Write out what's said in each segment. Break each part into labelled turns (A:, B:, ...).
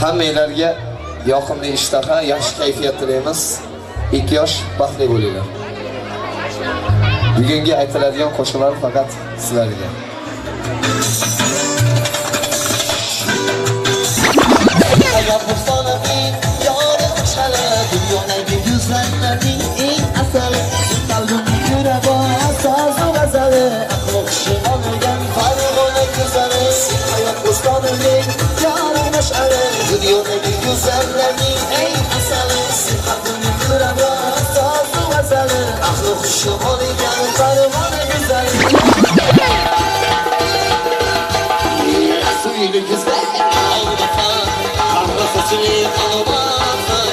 A: Hammalarga yoqimli ishtaha, yaxshi kayfiyat tilaymiz. 2 yosh baxtli bo'linglar. Bugungi aytiladigan qo'shiqlar faqat sizlarga.
B: Dunyodagi go'zallarning eng asali, qalbimni ko'raba so'zu g'azali, aqli hushi olgan farg'ona go'zali, hayot bo'stonimning yorim mash'ali. Dunyodagi go'zallarning eng asali, qalbimni ko'raba so'zu g'azali, aqli hushi olgan farg'ona go'zali. Suyli go'zal, olmasan, qahva sochili olmasan.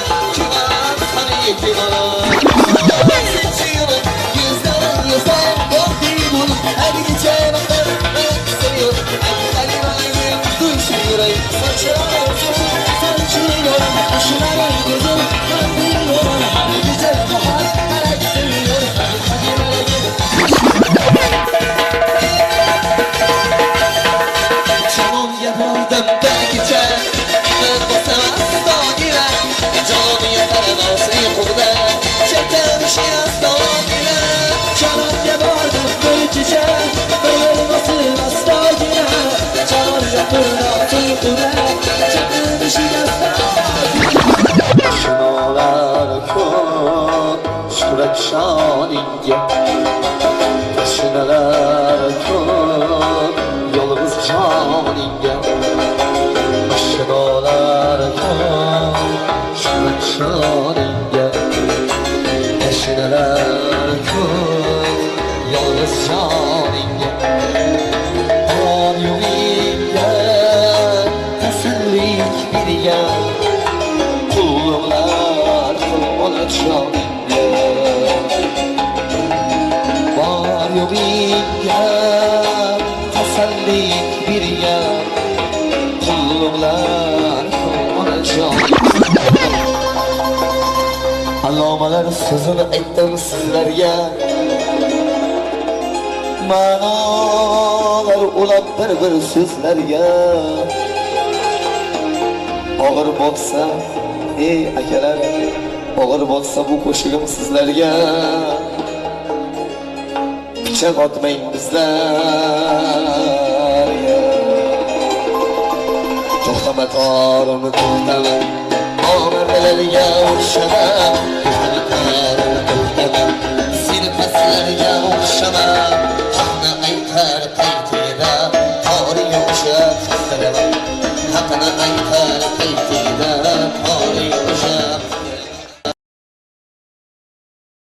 A: Şanınca taşınalar kod yolumuz canınca taşınalar kod şurak şanınca taşınalar kod yolumuz canınca on yolunca tasallik bir yer kullar ona canınca yo'g'ingga tasallik bir yer qulluqlar onajon allomalar so'zini aytdim sizlarga ma'nolar ulab bir so'zlarga og'ir bo'lsa ey akalar og'ir bo'lsa bu qo'shig'im sizlarga pichoq otmang bizlarga to'xtama torini to'xtama omarlarga o'xshama to'xtama torini to'xtama seni paslarga o'xshama haqni aytar paytida tori yo'qsha haqni aytar paytida